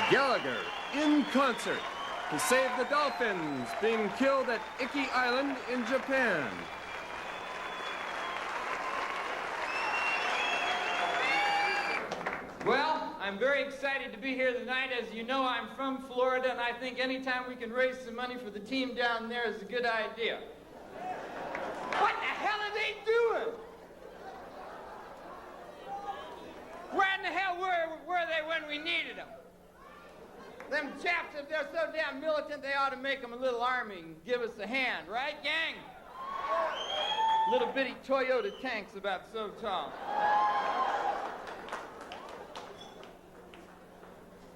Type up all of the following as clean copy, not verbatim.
Gallagher in concert to save the dolphins being killed at Iki Island in Japan. Well, I'm very excited to be here tonight. As you know, I'm from Florida, and I think anytime we can raise some money for the team down there is a good idea. What the hell are they doing? Where in the hell were they when we needed them? Them chaps, if they're so damn militant, they ought to make them a little army and give us a hand, right, gang? Little bitty Toyota tanks about so tall.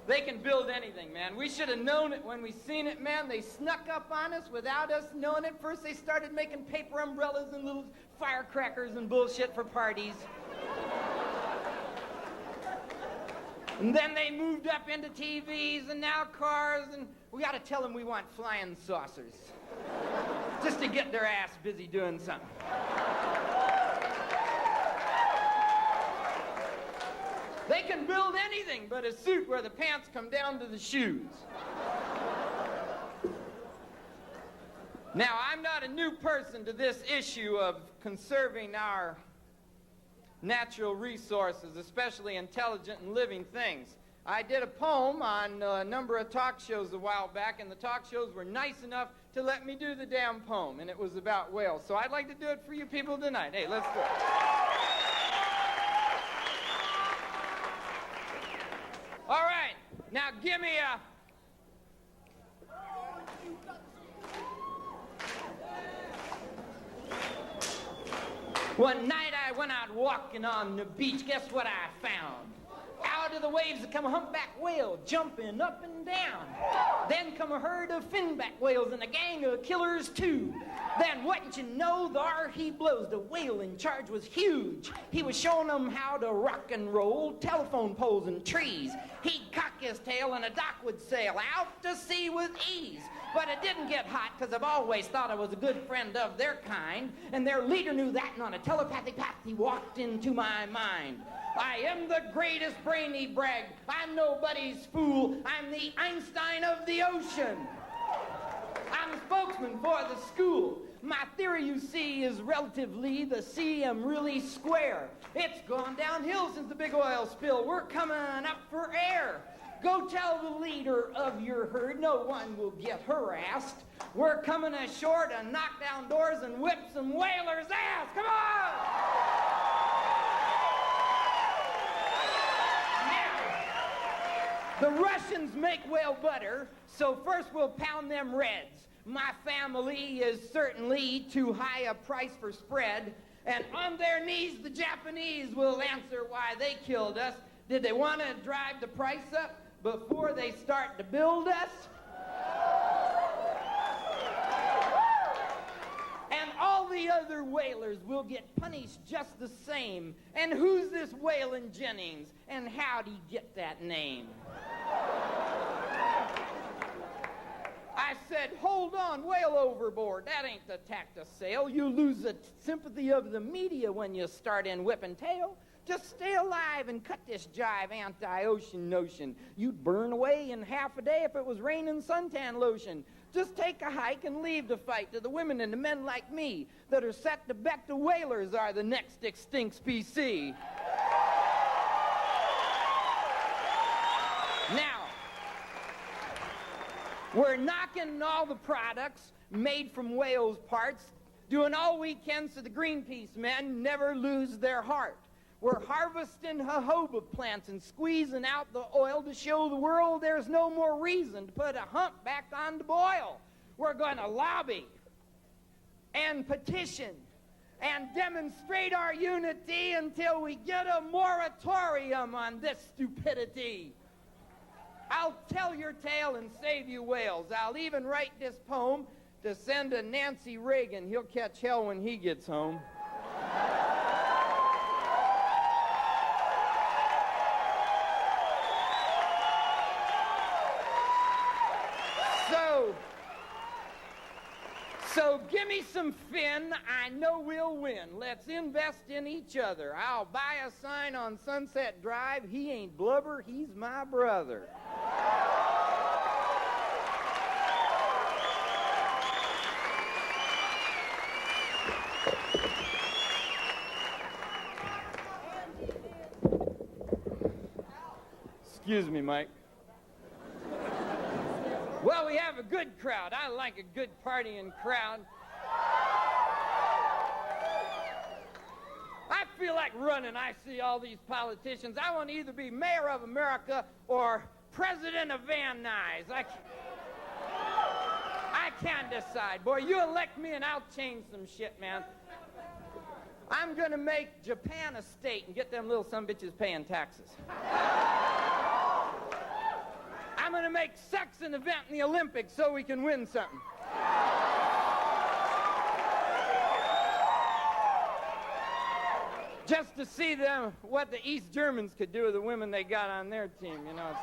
They can build anything, man. We should have known it when we seen it, man. They snuck up on us without us knowing it. First, they started making paper umbrellas and little firecrackers and bullshit for parties. And then they moved up into TVs and now cars, and we got to tell them we want flying saucers. Just to get their ass busy doing something. They can build anything but a suit where the pants come down to the shoes. Now, I'm not a new person to this issue of conserving our natural resources, especially intelligent and living things. I did a poem on a number of talk shows a while back, and the talk shows were nice enough to let me do the damn poem, and it was about whales. So I'd like to do it for you people tonight. Hey, let's do it. All right, now give me a... One night I went out walking on the beach. Guess what I found? Out of the waves there come a humpback whale jumping up and down. Then come a herd of finback whales and a gang of killers too. Then wouldn't you know, there he blows. The whale in charge was huge. He was showing them how to rock and roll telephone poles and trees. He'd cock his tail and a dock would sail out to sea with ease. But it didn't get hot, because I've always thought I was a good friend of their kind, and their leader knew that, and on a telepathic path he walked into my mind. I am the greatest brain, he bragged. I'm nobody's fool. I'm the Einstein of the ocean. I'm a spokesman for the school. My theory, you see, is relatively the sea am really square. It's gone downhill since the big oil spill. We're coming up for air. Go tell the leader of your herd no one will get harassed. We're coming ashore to knock down doors and whip some whalers' ass. Come on! Now, the Russians make whale butter, so first we'll pound them reds. My family is certainly too high a price for spread, and on their knees the Japanese will answer why they killed us. Did they want to drive the price up before they start to build us? And all the other whalers will get punished just the same. And who's this Waylon Jennings? And how'd he get that name? I said, hold on, whale overboard. That ain't the tack to sail. You lose the sympathy of the media when you start in whipping tail. Just stay alive and cut this jive anti-ocean notion. You'd burn away in half a day if it was raining suntan lotion. Just take a hike and leave the fight to the women and the men like me that are set to bet the whalers are the next extinct species. Now, we're knocking all the products made from whales' parts, doing all we can so the Greenpeace men never lose their heart. We're harvesting jojoba plants and squeezing out the oil to show the world there's no more reason to put a hump back on the boil. We're going to lobby and petition and demonstrate our unity until we get a moratorium on this stupidity. I'll tell your tale and save you whales. I'll even write this poem to send to Nancy Reagan. He'll catch hell when he gets home. So give me some some fin. I know we'll win. Let's invest in each other. I'll buy a sign on Sunset Drive. He ain't blubber, he's my brother. Excuse me, Mike. Well, we have a good crowd. I like a good partying crowd. I feel like running. I see all these politicians. I want to either be mayor of America or president of Van Nuys. I can't decide. Boy, you elect me and I'll change some shit, man. I'm going to make Japan a state and get them little sumbitches paying taxes. I'm going to make sex an event in the Olympics so we can win something. Just to see them, what the East Germans could do with the women they got on their team, you know.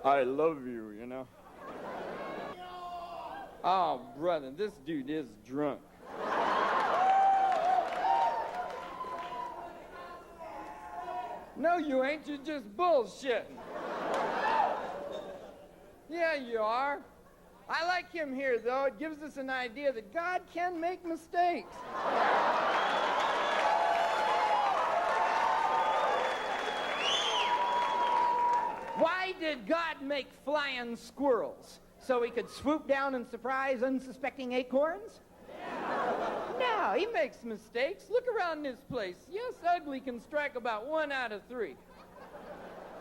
I love you, you know. Oh, brother, this dude is drunk. No, you ain't. You're just bullshitting. Yeah, you are. I like him here, though. It gives us an idea that God can make mistakes. Why did God make flying squirrels? So he could swoop down and surprise unsuspecting acorns? No, he makes mistakes. Look around this place. Yes, ugly can strike about 1 out of 3.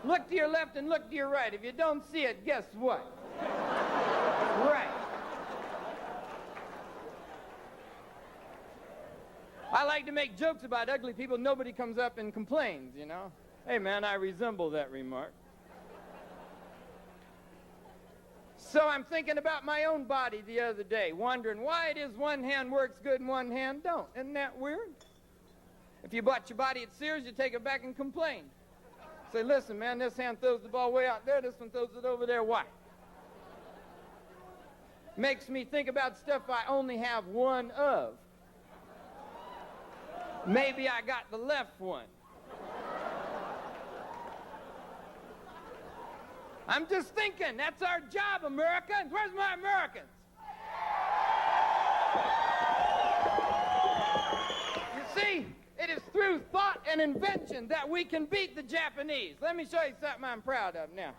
Look to your left and look to your right. If you don't see it, guess what? Right. I like to make jokes about ugly people. Nobody comes up and complains, you know. Hey, man, I resemble that remark. So I'm thinking about my own body the other day, wondering why it is one hand works good and one hand don't. Isn't that weird? If you bought your body at Sears, you take it back and complain. Say, listen, man, this hand throws the ball way out there, this one throws it over there. Why? Makes me think about stuff I only have one of. Maybe I got the left one. I'm just thinking, that's our job, Americans. Where's my Americans? You see, it is through thought and invention that we can beat the Japanese. Let me show you something I'm proud of now.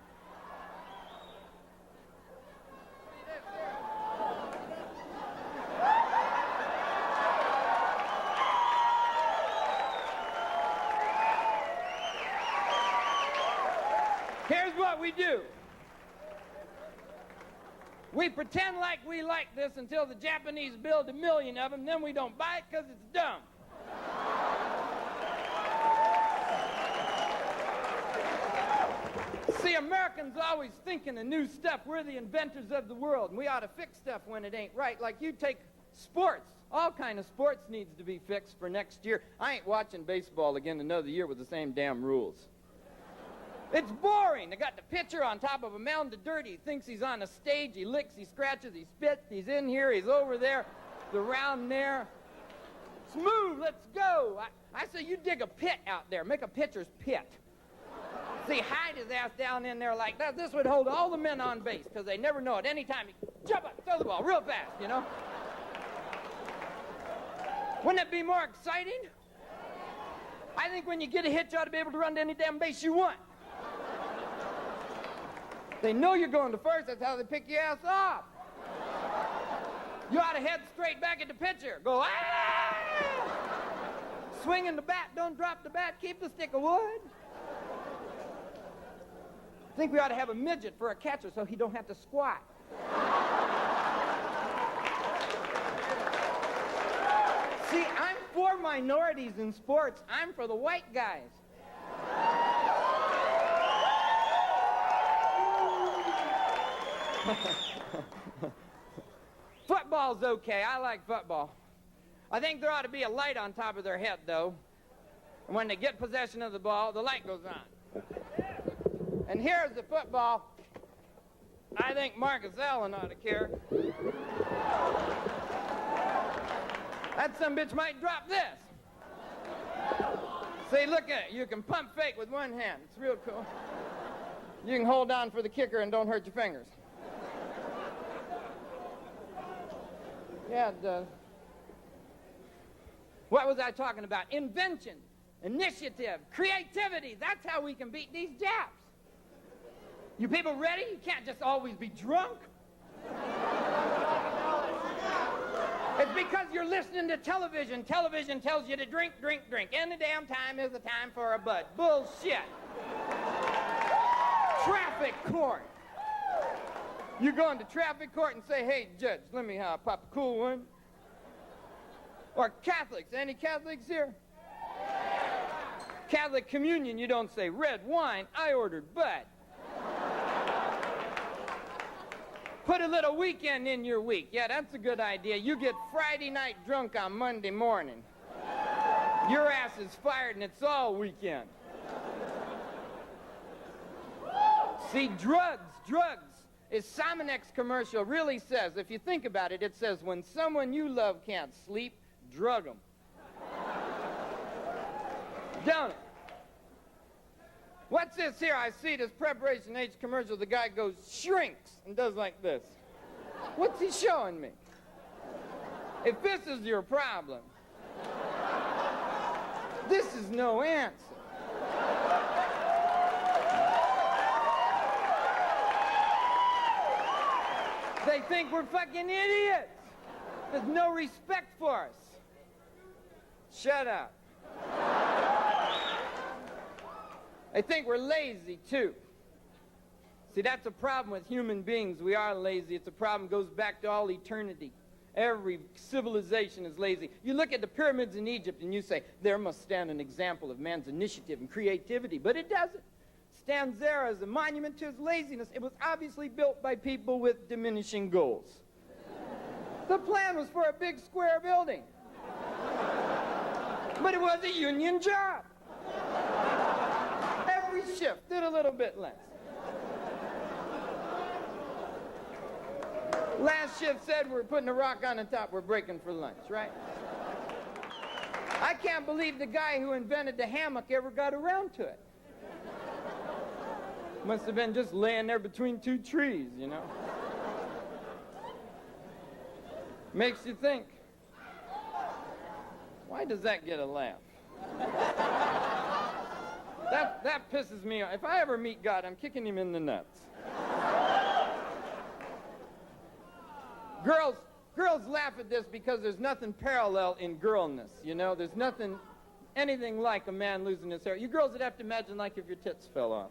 Here's what we do. We pretend like we like this until the Japanese build 1 million of them, then we don't buy it because it's dumb. See, Americans always thinking of new stuff. We're the inventors of the world, and we ought to fix stuff when it ain't right. Like you take sports. All kind of sports needs to be fixed for next year. I ain't watching baseball again another year with the same damn rules. It's boring. They got the pitcher on top of a mound of dirt. He thinks he's on a stage. He licks, he scratches, he spits. He's in here, he's over there, the round there. Smooth, let's go. I say you dig a pit out there. Make a pitcher's pit. See, hide his ass down in there like that. This would hold all the men on base because they never know at any time. You jump up, throw the ball real fast, you know. Wouldn't it be more exciting? I think when you get a hit, you ought to be able to run to any damn base you want. They know you're going to first. That's how they pick your ass off. You ought to head straight back at the pitcher. Go, ah! Swinging the bat. Don't drop the bat. Keep the stick of wood. I think we ought to have a midget for a catcher so he don't have to squat. See, I'm for minorities in sports. I'm for the white guys. Football's okay. I like football. I think there ought to be a light on top of their head, though. And when they get possession of the ball, the light goes on. And here's the football. I think Marcus Allen ought to care. That sumbitch might drop this. See, look at it. You can pump fake with one hand. It's real cool. You can hold on for the kicker and don't hurt your fingers. Yeah, it does. What was I talking about? Invention, initiative, creativity. That's how we can beat these Japs. You people ready? You can't just always be drunk. It's because you're listening to television. Television tells you to drink, drink, drink. Any damn time is the time for a bud. Bullshit. Traffic court. You go into traffic court and say, hey, judge, let me pop a cool one. Or Catholics. Any Catholics here? Catholic communion, you don't say red wine. I ordered bud. Put a little weekend in your week. Yeah, that's a good idea. You get Friday night drunk on Monday morning. Your ass is fired and it's all weekend. See, drugs. As Sominex commercial really says, if you think about it, it says, when someone you love can't sleep, drug them. Don't it? What's this here? I see this Preparation H commercial. The guy goes, shrinks, and does like this. What's he showing me? If this is your problem, this is no answer. They think we're fucking idiots. There's no respect for us. Shut up. They think we're lazy, too. See, that's a problem with human beings. We are lazy. It's a problem that goes back to all eternity. Every civilization is lazy. You look at the pyramids in Egypt and you say, there must stand an example of man's initiative and creativity, but it doesn't. It stands there as a monument to his laziness. It was obviously built by people with diminishing goals. The plan was for a big square building. But it was a union job. Every shift did a little bit less. Last shift said we're putting a rock on the top, we're breaking for lunch, right? I can't believe the guy who invented the hammock ever got around to it. Must have been just laying there between two trees, you know. Makes you think, why does that get a laugh? That pisses me off. If I ever meet God, I'm kicking him in the nuts. Girls laugh at this because there's nothing parallel in girlness, you know? There's anything like a man losing his hair. You girls would have to imagine like if your tits fell off.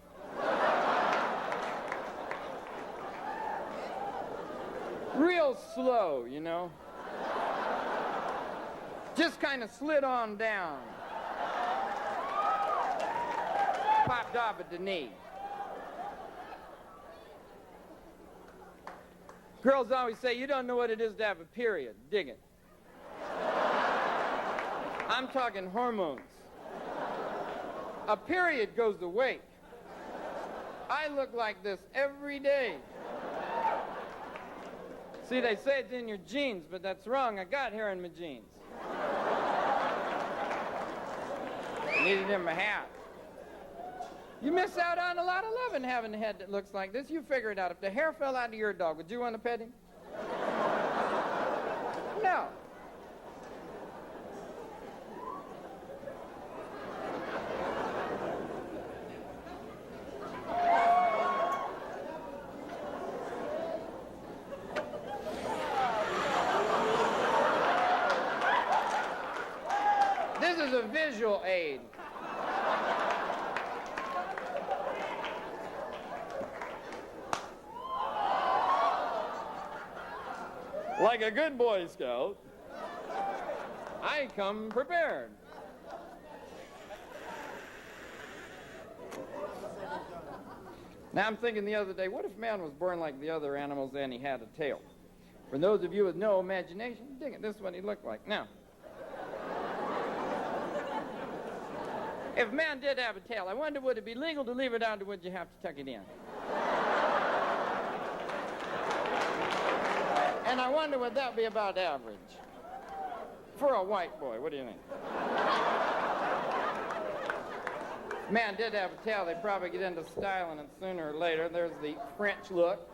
Real slow, you know? Just kind of slid on down. Popped off at the knee. Girls always say, you don't know what it is to have a period. Dig it. I'm talking hormones. A period goes to weight. I look like this every day. See, they say it's in your genes, but that's wrong. I got hair in my jeans. Needed in my hat. You miss out on a lot of loving having a head that looks like this. You figure it out. If the hair fell out of your dog, would you want to pet him? No. This is a visual aid. Like a good Boy Scout, I come prepared. Now I'm thinking the other day, what if man was born like the other animals and he had a tail? For those of you with no imagination, dig it, this is what he looked like. Now, if man did have a tail, I wonder would it be legal to leave it out or would you have to tuck it in? wonder what that would be about average. For a white boy, what do you think? Man did have a tail. They probably get into styling it sooner or later. There's the French look.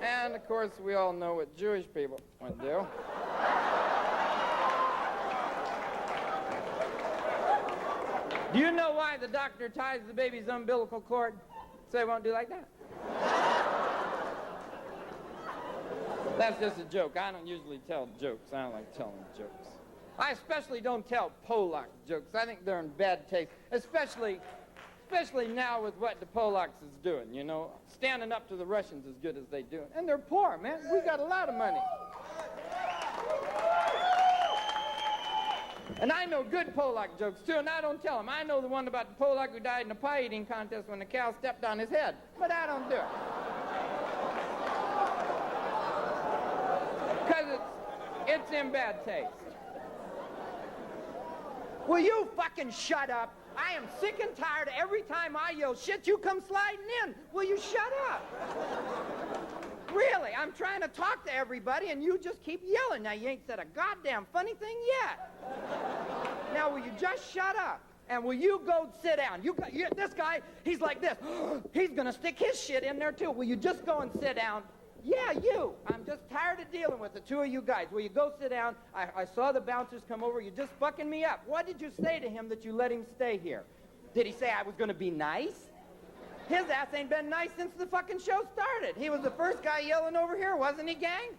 And, of course, we all know what Jewish people would do. Do you know why the doctor ties the baby's umbilical cord? So they won't do like that. That's just a joke. I don't usually tell jokes. I don't like telling jokes. I especially don't tell Polak jokes. I think they're in bad taste, especially now with what the Polaks is doing, you know. Standing up to the Russians as good as they do. And they're poor, man. We got a lot of money. And I know good Polak jokes, too, and I don't tell them. I know the one about the Polak who died in a pie eating contest when the cow stepped on his head, but I don't do it. Because it's in bad taste. Will you fucking shut up? I am sick and tired of every time I yell shit, you come sliding in. Will you shut up? Really, I'm trying to talk to everybody and you just keep yelling. Now, you ain't said a goddamn funny thing yet. Now, will you just shut up? And will you go sit down? This guy, he's like this. He's gonna stick his shit in there too. Will you just go and sit down? Yeah, you. I'm just tired of dealing with the two of you guys. Will you go sit down? I saw the bouncers come over. You're just fucking me up. What did you say to him that you let him stay here? Did he say I was going to be nice? His ass ain't been nice since the fucking show started. He was the first guy yelling over here, wasn't he, gang?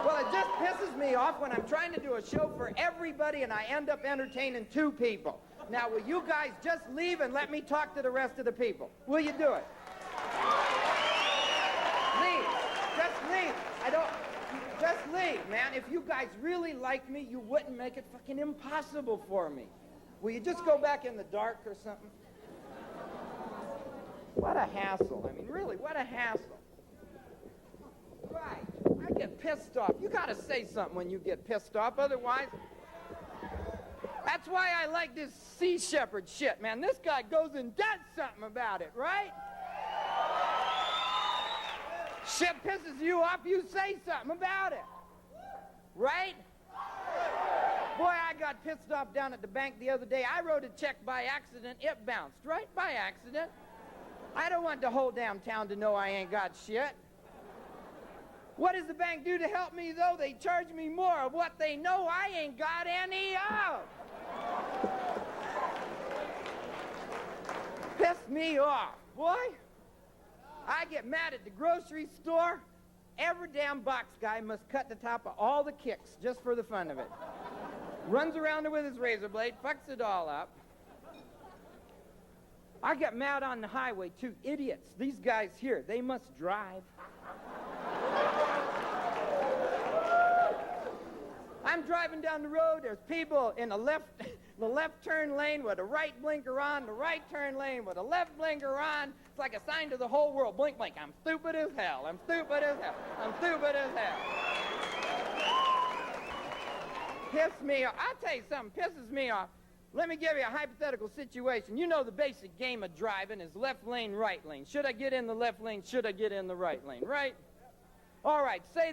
Well, it just pisses me off when I'm trying to do a show for everybody and I end up entertaining two people. Now, will you guys just leave and let me talk to the rest of the people? Will you do it? Leave. Just leave. Just leave, man. If you guys really like me, you wouldn't make it fucking impossible for me. Will you just go back in the dark or something? What a hassle. I mean, really, what a hassle. Right. I get pissed off. You gotta say something when you get pissed off, otherwise... That's why I like this Sea Shepherd shit, man. This guy goes and does something about it, right? Shit pisses you off, you say something about it. Right? Boy, I got pissed off down at the bank the other day. I wrote a check by accident. It bounced, right? By accident. I don't want the whole damn town to know I ain't got shit. What does the bank do to help me, though? They charge me more of what they know I ain't got any of. Pissed me off, boy. I get mad at the grocery store. Every damn box guy must cut the top of all the kicks just for the fun of it. Runs around there with his razor blade, fucks it all up. I get mad on the highway, too. Idiots. These guys here, they must drive. I'm driving down the road. There's people in the left turn lane with a right blinker on, the right turn lane with a left blinker on. It's like a sign to the whole world. Blink, blink. I'm stupid as hell. I'm stupid as hell. I'm stupid as hell. Piss me off. I'll tell you something pisses me off. Let me give you a hypothetical situation. You know the basic game of driving is left lane, right lane. Should I get in the left lane? Should I get in the right lane? Right? All right, say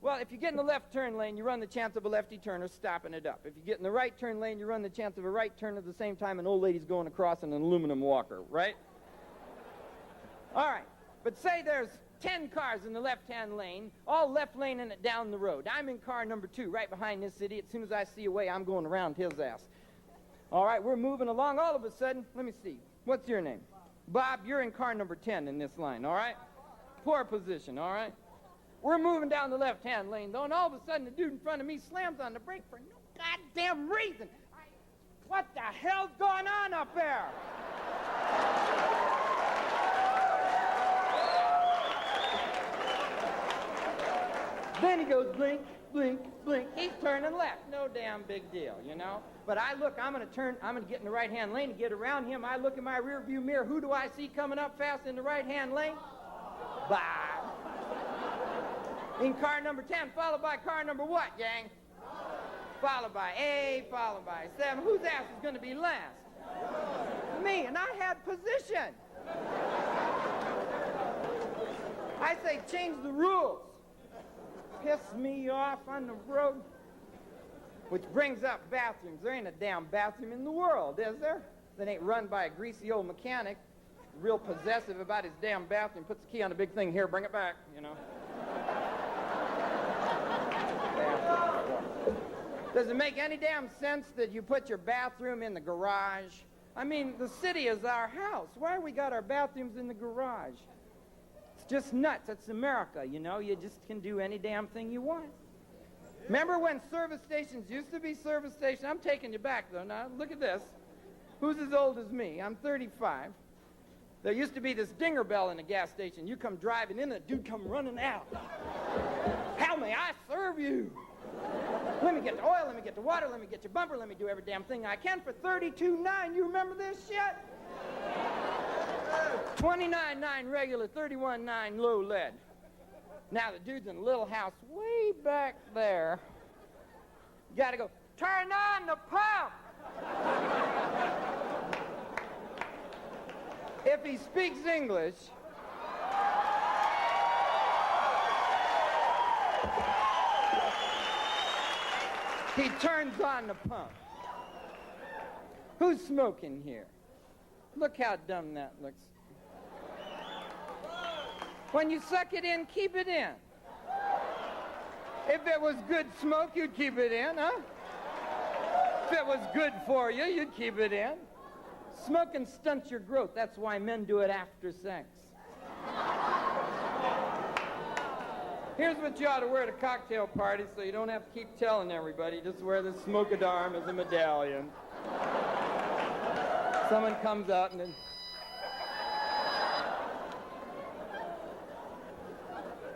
well, if you get in the left turn lane, you run the chance of a lefty turner stopping it up. If you get in the right turn lane, you run the chance of a right turn at the same time an old lady's going across in an aluminum walker, right? All right, but say there's 10 cars in the left-hand lane, all left laning it down the road. I'm in car number 2, right behind this idiot. As soon as I see a way, I'm going around his ass. All right, we're moving along. All of a sudden, let me see. What's your name? Bob, you're in car number 10 in this line, all right? Poor position, all right? We're moving down the left-hand lane, though, and all of a sudden, the dude in front of me slams on the brake for no goddamn reason. What the hell's going on up there? Then he goes blink, blink, blink. He's turning left. No damn big deal, you know? But I'm gonna get in the right-hand lane to get around him. I look in my rear-view mirror. Who do I see coming up fast in the right-hand lane? Bob. In car number 10, followed by car number what, gang? Followed by 8, followed by 7. Whose ass is gonna be last? Me, and I had position. I say change the rules. Piss me off on the road. Which brings up bathrooms. There ain't a damn bathroom in the world, is there? That ain't run by a greasy old mechanic, real possessive about his damn bathroom, puts the key on the big thing, here, bring it back, you know. Does it make any damn sense that you put your bathroom in the garage? I mean, the city is our house. Why we got our bathrooms in the garage? It's just nuts. That's America, you know. You just can do any damn thing you want. Remember when service stations used to be service stations? I'm taking you back, though. Now, look at this. Who's as old as me? I'm 35. There used to be this dinger bell in a gas station. You come driving in, and a dude come running out. How may I serve you? Let me get the oil, let me get the water, let me get your bumper, let me do every damn thing I can for $32.9. You remember this shit? $29.9 regular, $31.9 low lead. Now the dude's in a little house way back there. You gotta go, turn on the pump! If he speaks English, he turns on the pump. Who's smoking here? Look how dumb that looks. When you suck it in, keep it in. If it was good smoke, you'd keep it in, huh? If it was good for you, you'd keep it in. Smoking stunts your growth. That's why men do it after sex. Here's what you ought to wear at a cocktail party so you don't have to keep telling everybody. Just wear this smoke-a-darm as a medallion. Someone comes out and then...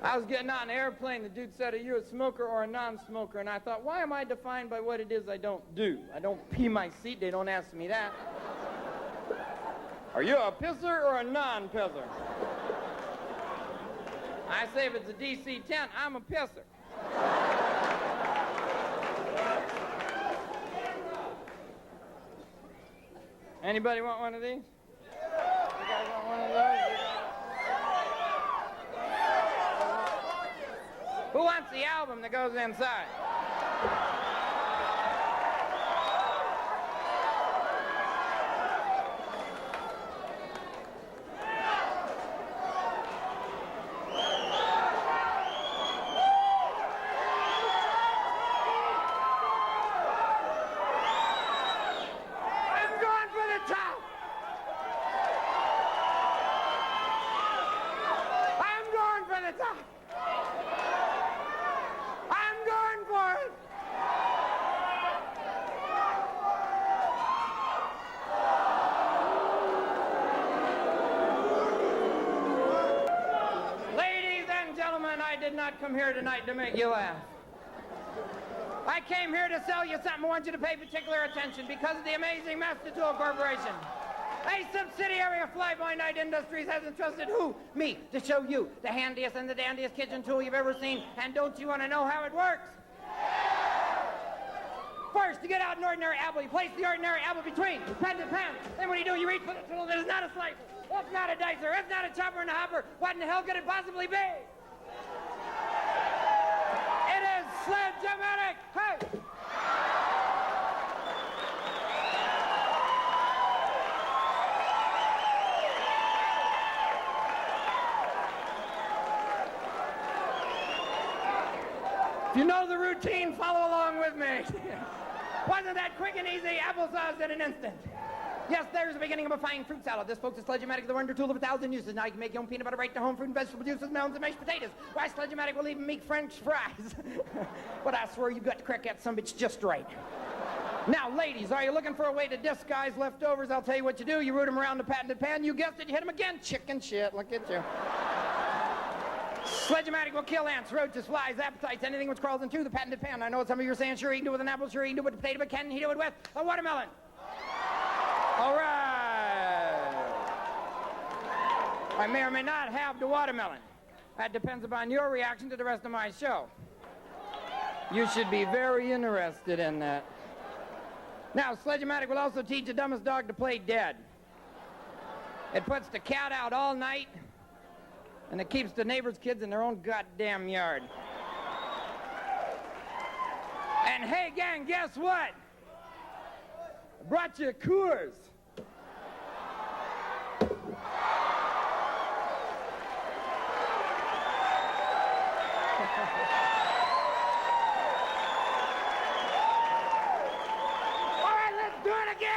I was getting on an airplane. The dude said, are you a smoker or a non-smoker? And I thought, why am I defined by what it is I don't do? I don't pee my seat. They don't ask me that. Are you a pisser or a non-pisser? I say if it's a DC-10, I'm a pisser. Anybody want one of these? You guys want one of those? Who wants the album that goes inside? Come here tonight to make you laugh. I came here to sell you something. I want you to pay particular attention because of the amazing Master Tool Corporation. A subsidiary of Flyboy Night Industries has entrusted who? Me, to show you the handiest and the dandiest kitchen tool you've ever seen. And don't you want to know how it works? First, you get out an ordinary apple. You place the ordinary apple between pen to pen. Then what you reach for the tool that is not a slicer. It's not a dicer. It's not a chopper and a hopper. What in the hell could it possibly be? It is Sledge-O-Matic. Hey! If you know the routine, follow along with me. Wasn't that quick and easy? Applesauce in an instant. Yes, there's the beginning of a fine fruit salad. This, folks, is Sledge-O-Matic, the wonder tool of 1,000 uses. Now you can make your own peanut butter right to home fruit and vegetable juices, melons, and mashed potatoes. Why, Sledge-O-Matic will even make French fries. But I swear you've got to crack that sumbitch just right. Now, ladies, are you looking for a way to disguise leftovers? I'll tell you what you do. You root them around the patented pan. You guessed it, you hit them again. Chicken shit. Look at you. Sledge-O-Matic will kill ants, roaches, flies, appetites, anything which crawls into the patented pan. I know what some of you are saying. Sure, you can do it with an apple. Sure, you can do it with a potato, but can he do it with a watermelon? All right. I may or may not have the watermelon. That depends upon your reaction to the rest of my show. You should be very interested in that. Now, Sledge-O-Matic will also teach the dumbest dog to play dead. It puts the cat out all night, And it keeps the neighbors' kids in their own goddamn yard. And hey, gang, guess what? I brought you Coors. All right, let's do it again.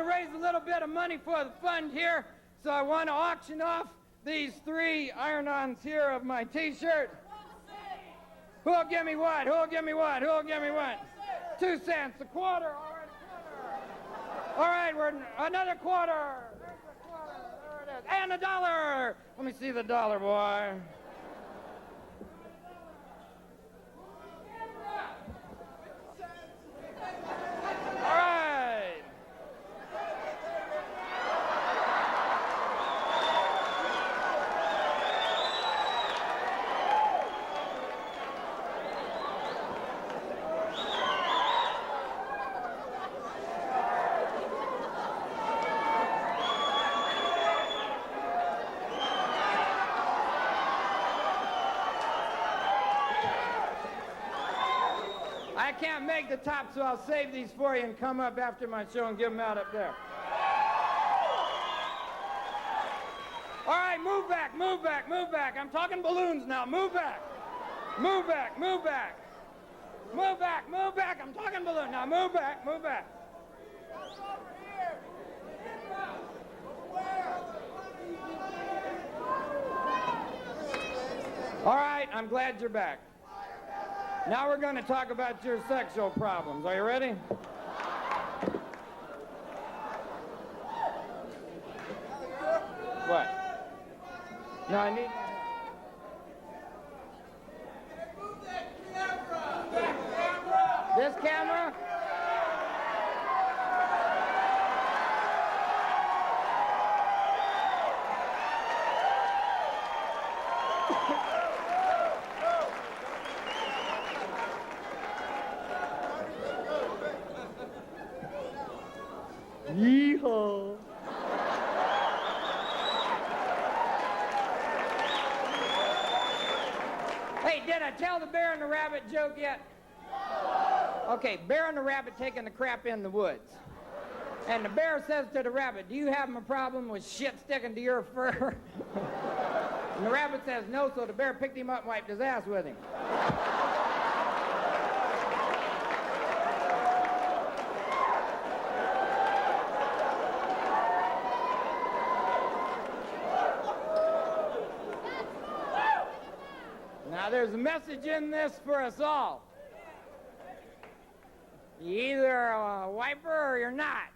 Raise a little bit of money for the fund here, so I want to auction off these 3 iron-ons here of my t-shirt. Who'll give me what? Who'll give me what? Who'll give me what? 2 cents, a quarter. All right, a quarter. All right, we're another quarter. There's a quarter. There it is. And a dollar. Let me see the dollar, boy. All right. I can't make the top, so I'll save these for you and come up after my show and give them out up there. All right, move back, move back, move back. I'm talking balloons now. Move back. Move back, move back. Move back, move back. I'm talking balloon now. Move back, move back. All right, I'm glad you're back. Now we're going to talk about your sexual problems. Are you ready? What? No, I need... This camera? Yeehaw. Hey, did I tell the bear and the rabbit joke yet? Okay, bear and the rabbit taking the crap in the woods. And the bear says to the rabbit, do you have a problem with shit sticking to your fur? And the rabbit says no, so the bear picked him up and wiped his ass with him. Now, there's a message in this for us all. You're either a wiper or you're not.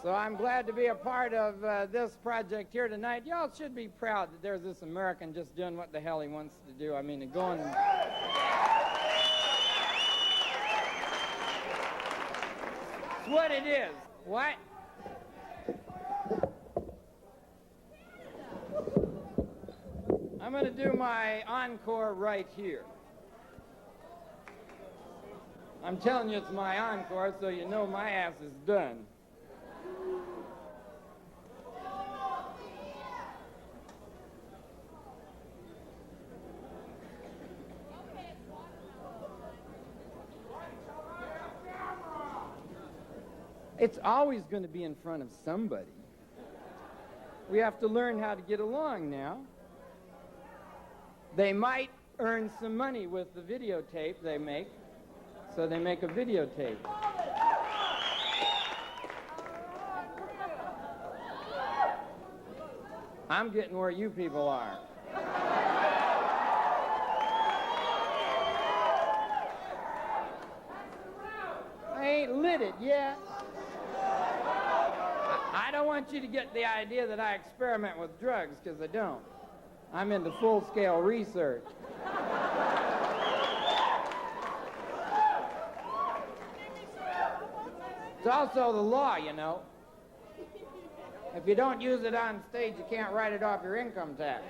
So I'm glad to be a part of this project here tonight. Y'all should be proud that there's this American just doing what the hell he wants to do. I mean, going... It's what it is. What? I'm going to do my encore right here. I'm telling you it's my encore, so you know my ass is done. It's always going to be in front of somebody. We have to learn how to get along now. They might earn some money with the videotape they make, so they make a videotape. I'm getting where you people are. I ain't lit it yet. I don't want you to get the idea that I experiment with drugs, because I don't. I'm into full-scale research. It's also the law, you know. If you don't use it on stage, you can't write it off your income tax.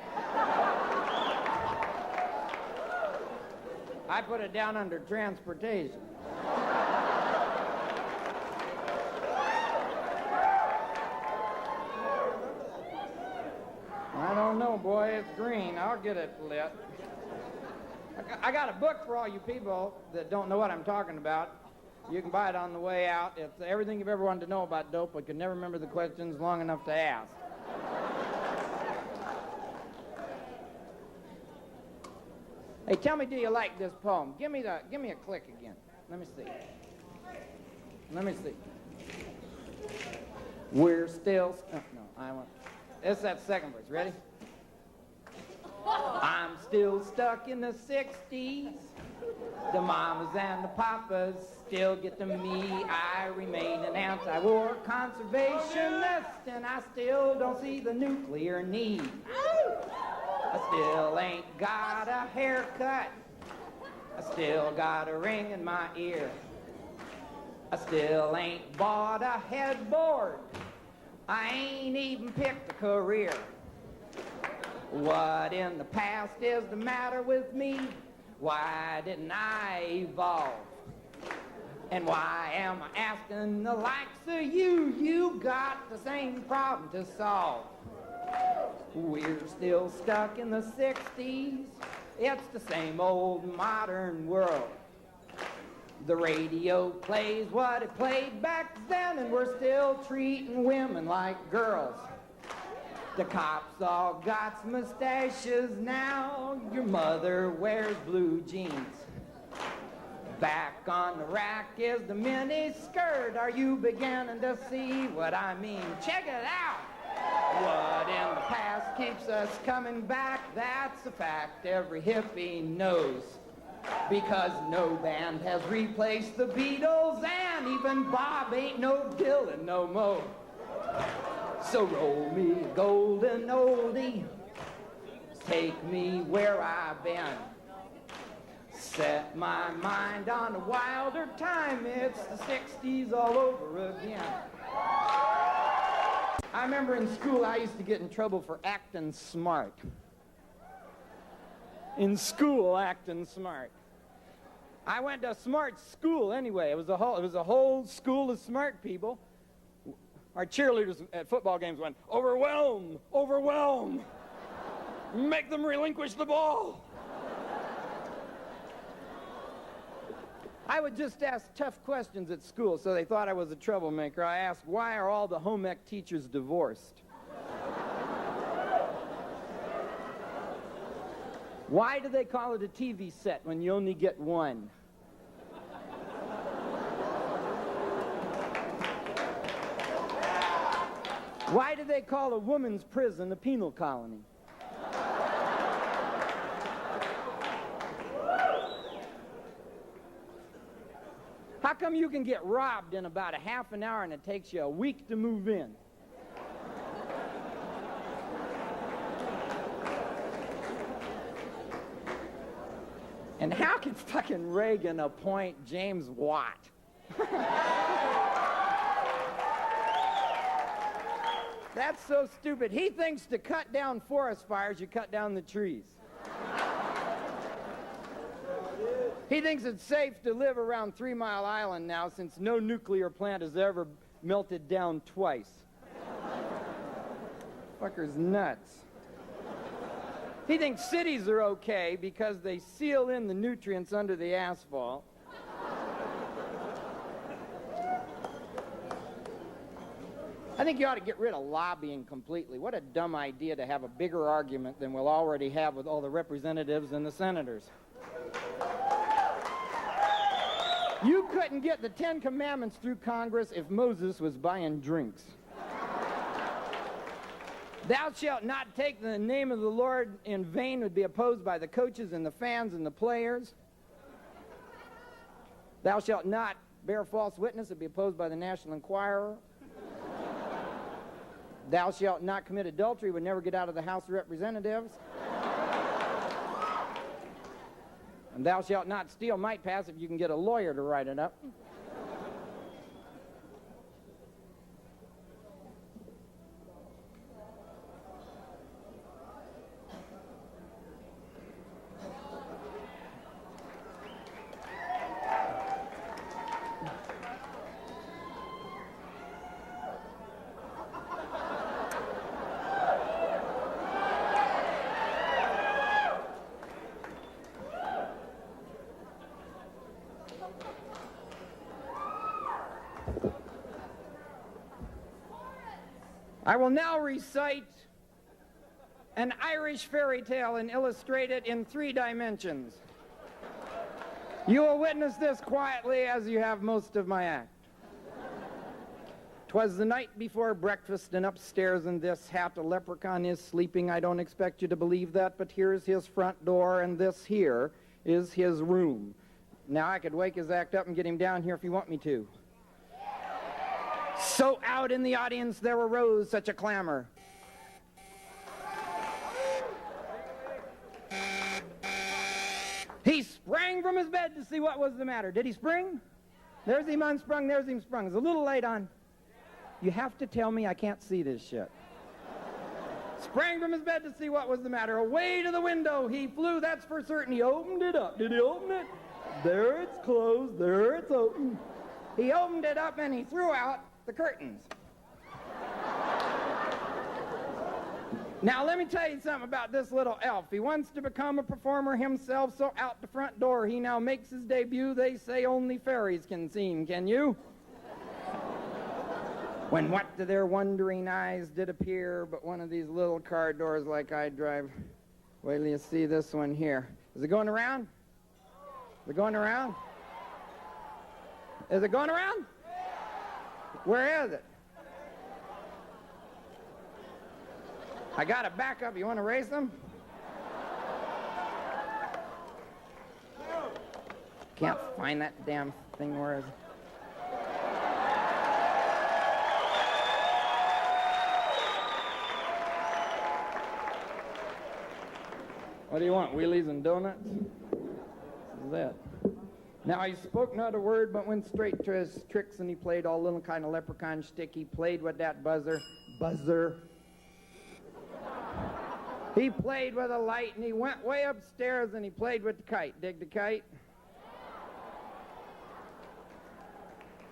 I put it down under transportation. I don't know, boy. It's green. I'll get it lit. I got a book for all you people that don't know what I'm talking about. You can buy it on the way out. It's everything you've ever wanted to know about dope, but could never remember the questions long enough to ask. Hey, tell me, do you like this poem? Give me a click again. Let me see. We're still. It's that second verse. Ready? I'm still stuck in the 60s. The mamas and the papas still get to me. I remain an anti-war conservationist, and I still don't see the nuclear need. I still ain't got a haircut. I still got a ring in my ear. I still ain't bought a headboard. I ain't even picked a career. What in the past is the matter with me? Why didn't I evolve? And why am I asking the likes of you? You got the same problem to solve. We're still stuck in the 60s. It's the same old modern world. The radio plays what it played back then, and we're still treating women like girls. The cops all got mustaches now. Your mother wears blue jeans. Back on the rack is the mini skirt. Are you beginning to see what I mean? Check it out. What in the past keeps us coming back? That's a fact every hippie knows. Because no band has replaced the Beatles, and even Bob ain't no Dylan no more. So roll me a golden oldie, take me where I've been. Set my mind on a wilder time, it's the 60s all over again. I remember in school I used to get in trouble for acting smart. In school, acting smart. I went to a smart school anyway. It was a whole school of smart people. Our cheerleaders at football games went, overwhelm, overwhelm. Make them relinquish the ball. I would just ask tough questions at school, so they thought I was a troublemaker. I asked, why are all the home ec teachers divorced? Why do they call it a TV set when you only get one? Why do they call a woman's prison a penal colony? How come you can get robbed in about a half an hour and it takes you a week to move in? And how can fucking Reagan appoint James Watt? That's so stupid. He thinks to cut down forest fires, you cut down the trees. He thinks it's safe to live around 3 Mile Island now since no nuclear plant has ever melted down twice. Fucker's nuts. He thinks cities are okay because they seal in the nutrients under the asphalt. I think you ought to get rid of lobbying completely. What a dumb idea to have a bigger argument than we'll already have with all the representatives and the senators. You couldn't get the 10 Commandments through Congress if Moses was buying drinks. Thou shalt not take the name of the Lord in vain would be opposed by the coaches and the fans and the players. Thou shalt not bear false witness would be opposed by the National Enquirer. Thou shalt not commit adultery would never get out of the House of Representatives. And thou shalt not steal might pass if you can get a lawyer to write it up. I will now recite an Irish fairy tale and illustrate it in 3 dimensions. You will witness this quietly as you have most of my act. 'Twas the night before breakfast, and upstairs in this hat a leprechaun is sleeping. I don't expect you to believe that, but here's his front door, and this here is his room. Now I could wake his act up and get him down here if you want me to. So out in the audience there arose such a clamor. He sprang from his bed to see what was the matter. Did he spring? There's him unsprung, there's him sprung. It's a little late on. You have to tell me I can't see this shit. Sprang from his bed to see what was the matter. Away to the window he flew, that's for certain. He opened it up. Did he open it? There it's closed, there it's open. He opened it up and he threw out the curtains. Now let me tell you something about this little elf. He wants to become a performer himself, so out the front door he now makes his debut. They say only fairies can see him, can you? When what to their wondering eyes did appear but one of these little car doors like I drive. Wait till you see this one here. Is it going around? Is it going around? Is it going around? Where is it? I got a backup. You want to race them? Can't find that damn thing. Where is it? What do you want, wheelies and donuts? This is that. Now he spoke not a word, but went straight to his tricks, and he played all little kind of leprechaun shtick. He played with that buzzer. He played with a light, and he went way upstairs, and he played with the kite. Dig the kite?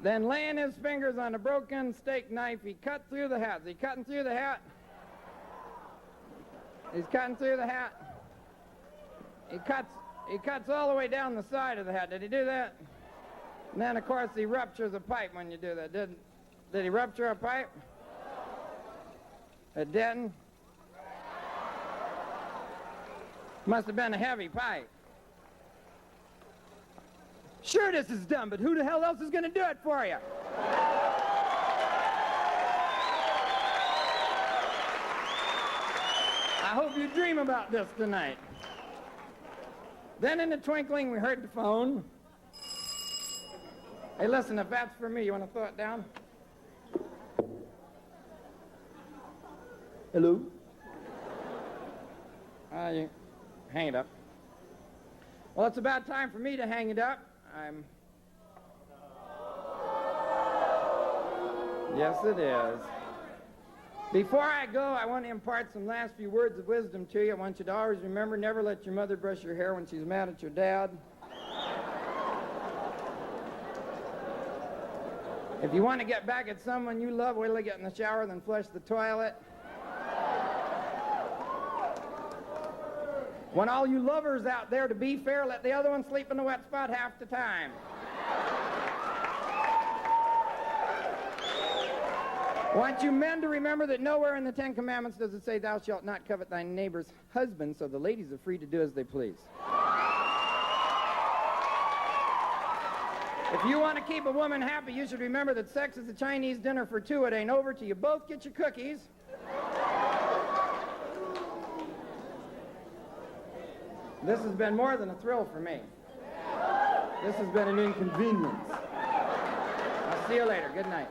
Then laying his fingers on a broken steak knife, he cut through the hat. Is he cutting through the hat? He's cutting through the hat. He cuts all the way down the side of the hat. Did he do that? And then, of course, he ruptures a pipe when you do that. Did he rupture a pipe? It didn't? Must have been a heavy pipe. Sure, this is dumb, but who the hell else is going to do it for you? I hope you dream about this tonight. Then in a twinkling, we heard the phone. Hey, listen, if that's for me, you want to throw it down? Hello? You hang it up. Well, it's about time for me to hang it up. Yes, it is. Before I go, I want to impart some last few words of wisdom to you. I want you to always remember, never let your mother brush your hair when she's mad at your dad. If you want to get back at someone you love, wait till they get in the shower, then flush the toilet. Want all you lovers out there to be fair, let the other one sleep in the wet spot half the time. Want you men to remember that nowhere in the 10 Commandments does it say thou shalt not covet thy neighbor's husband, so the ladies are free to do as they please. If you want to keep a woman happy, you should remember that sex is a Chinese dinner for two. It ain't over till you both get your cookies. This has been more than a thrill for me. This has been an inconvenience. I'll see you later. Good night.